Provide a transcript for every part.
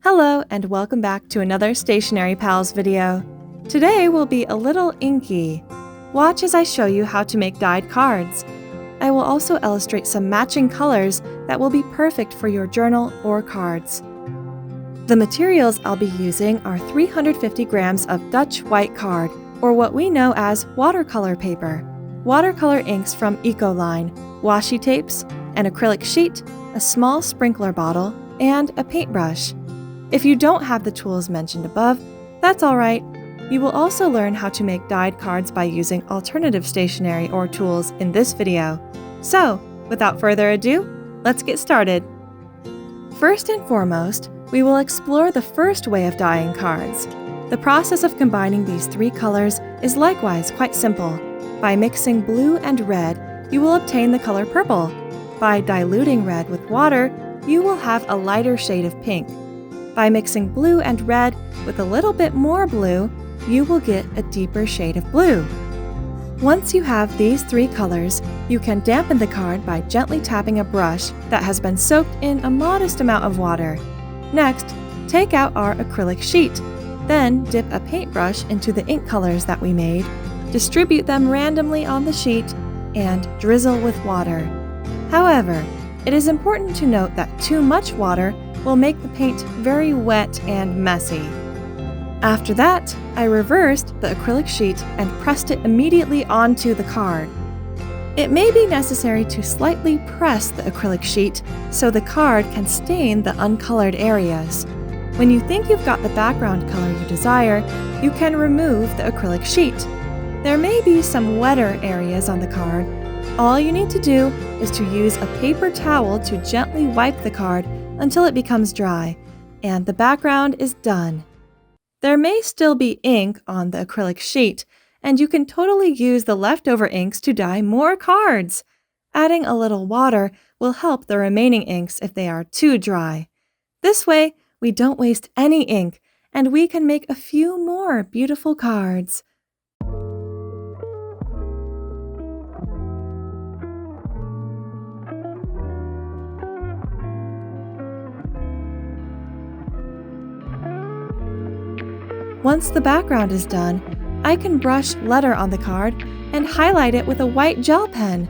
Hello and welcome back to another Stationery Pals video. Today will be a little inky. Watch as I show you how to make dyed cards. I will also illustrate some matching colors that will be perfect for your journal or cards. The materials I'll be using are 350 grams of Dutch white card, or what we know as watercolor paper, watercolor inks from Ecoline, washi tapes, an acrylic sheet, a small sprinkler bottle, and a paintbrush. If you don't have the tools mentioned above, that's alright. You will also learn how to make dyed cards by using alternative stationery or tools in this video. So, without further ado, let's get started. First and foremost, we will explore the first way of dyeing cards. The process of combining these three colors is likewise quite simple. By mixing blue and red, you will obtain the color purple. By diluting red with water, you will have a lighter shade of pink. By mixing blue and red with a little bit more blue, you will get a deeper shade of blue. Once you have these three colors, you can dampen the card by gently tapping a brush that has been soaked in a modest amount of water. Next, take out our acrylic sheet. Then dip a paintbrush into the ink colors that we made, distribute them randomly on the sheet, and drizzle with water. However, it is important to note that too much water will make the paint very wet and messy. After that, I reversed the acrylic sheet and pressed it immediately onto the card. It may be necessary to slightly press the acrylic sheet so the card can stain the uncolored areas. When you think you've got the background color you desire, you can remove the acrylic sheet. There may be some wetter areas on the card. All you need to do is to use a paper towel to gently wipe the card until it becomes dry, and the background is done. There may still be ink on the acrylic sheet, and you can totally use the leftover inks to dye more cards. Adding a little water will help the remaining inks if they are too dry. This way, we don't waste any ink, and we can make a few more beautiful cards. Once the background is done, I can brush letter on the card and highlight it with a white gel pen.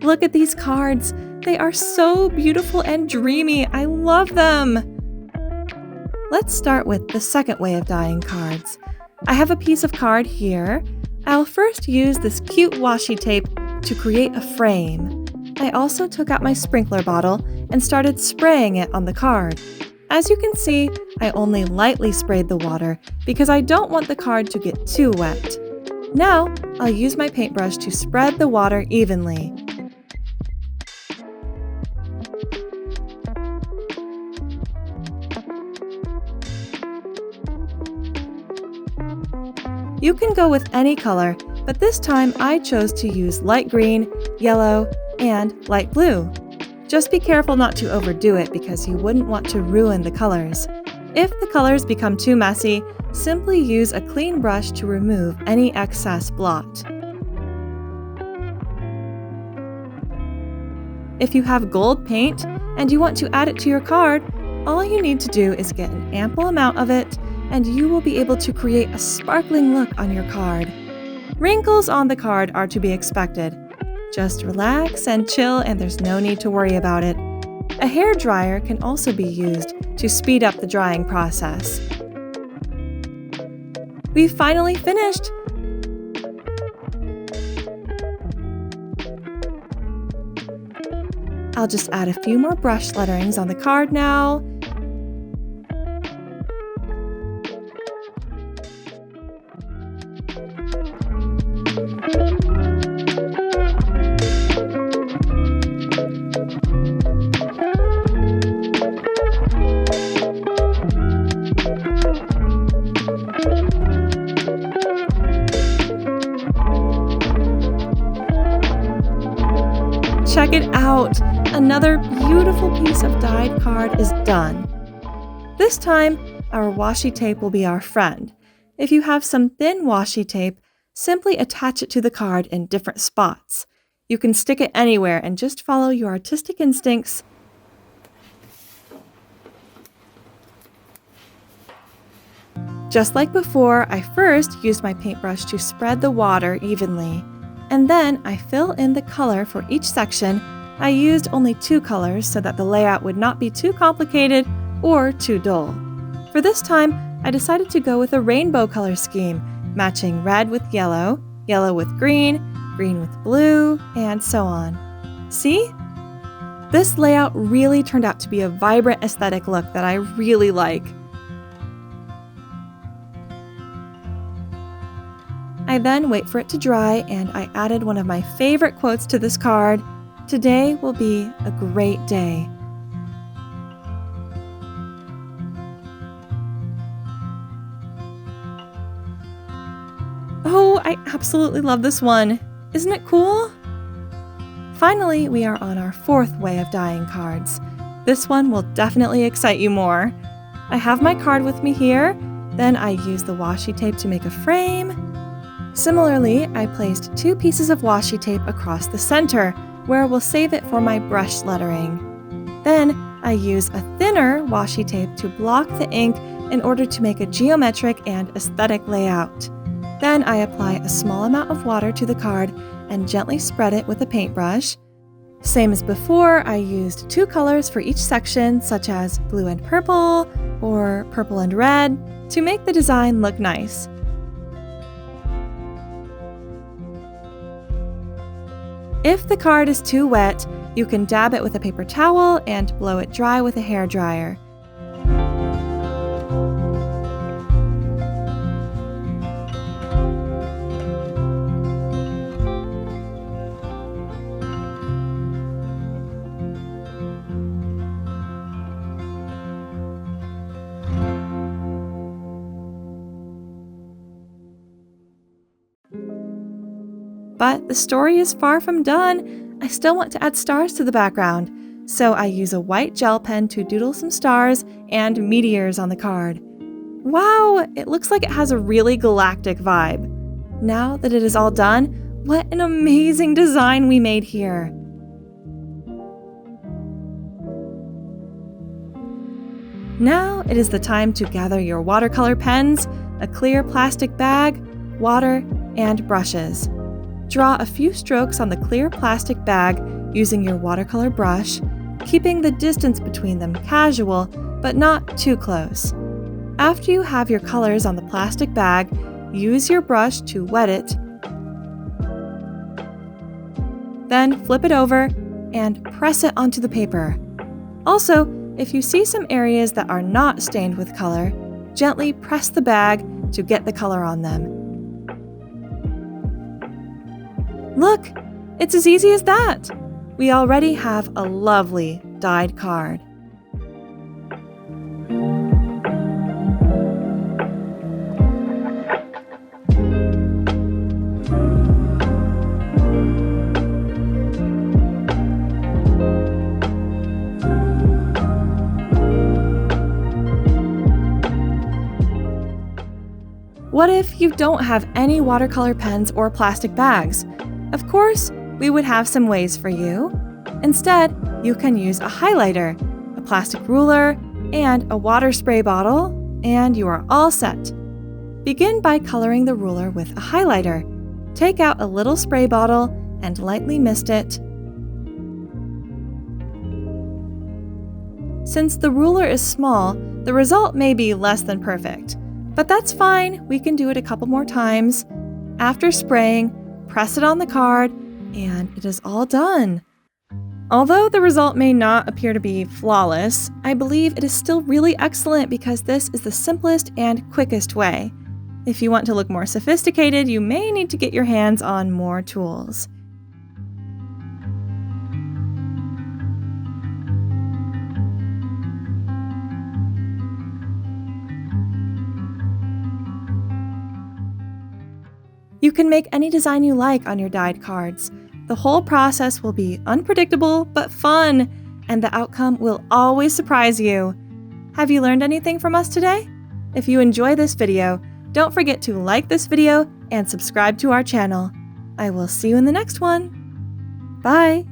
Look at these cards. They are so beautiful and dreamy. I love them. Let's start with the second way of dyeing cards. I have a piece of card here. I'll first use this cute washi tape to create a frame. I also took out my sprinkler bottle and started spraying it on the card. As you can see, I only lightly sprayed the water because I don't want the card to get too wet. Now, I'll use my paintbrush to spread the water evenly. You can go with any color, but this time I chose to use light green, yellow, and light blue. Just be careful not to overdo it because you wouldn't want to ruin the colors. If the colors become too messy, simply use a clean brush to remove any excess blot. If you have gold paint and you want to add it to your card, all you need to do is get an ample amount of it, and you will be able to create a sparkling look on your card. Wrinkles on the card are to be expected. Just relax and chill, and there's no need to worry about it. A hair dryer can also be used to speed up the drying process. We've finally finished! I'll just add a few more brush letterings on the card now. out! Another beautiful piece of dyed card is done. This time, our washi tape will be our friend. If you have some thin washi tape, simply attach it to the card in different spots. You can stick it anywhere and just follow your artistic instincts. Just like before, I first used my paintbrush to spread the water evenly, and then I fill in the color for each section. I used only 2 colors so that the layout would not be too complicated or too dull. For this time, I decided to go with a rainbow color scheme, matching red with yellow, yellow with green, green with blue, and so on. See? This layout really turned out to be a vibrant aesthetic look that I really like. I then wait for it to dry, and I added one of my favorite quotes to this card: "Today will be a great day." Oh, I absolutely love this one. Isn't it cool? Finally, we are on our 4th way of dyeing cards. This one will definitely excite you more. I have my card with me here, then I use the washi tape to make a frame. Similarly, I placed 2 pieces of washi tape across the center, where we'll save it for my brush lettering. Then, I use a thinner washi tape to block the ink in order to make a geometric and aesthetic layout. Then I apply a small amount of water to the card and gently spread it with a paintbrush. Same as before, I used 2 colors for each section, such as blue and purple, or purple and red, to make the design look nice. If the card is too wet, you can dab it with a paper towel and blow it dry with a hairdryer. But the story is far from done. I still want to add stars to the background, so I use a white gel pen to doodle some stars and meteors on the card. Wow, it looks like it has a really galactic vibe. Now that it is all done, what an amazing design we made here. Now it is the time to gather your watercolor pens, a clear plastic bag, water, and brushes. Draw a few strokes on the clear plastic bag using your watercolor brush, keeping the distance between them casual but not too close. After you have your colors on the plastic bag, use your brush to wet it. Then flip it over and press it onto the paper. Also, if you see some areas that are not stained with color, gently press the bag to get the color on them. Look, it's as easy as that. We already have a lovely dyed card. What if you don't have any watercolor pens or plastic bags? Of course, we would have some ways for you. Instead, you can use a highlighter, a plastic ruler, and a water spray bottle, and you are all set. Begin by coloring the ruler with a highlighter. Take out a little spray bottle and lightly mist it. Since the ruler is small, the result may be less than perfect. But that's fine, we can do it a couple more times. After spraying, press it on the card, and it is all done. Although the result may not appear to be flawless, I believe it is still really excellent because this is the simplest and quickest way. If you want to look more sophisticated, you may need to get your hands on more tools. You can make any design you like on your dyed cards. The whole process will be unpredictable but fun, and the outcome will always surprise you. Have you learned anything from us today? If you enjoy this video, don't forget to like this video and subscribe to our channel. I will see you in the next one. Bye!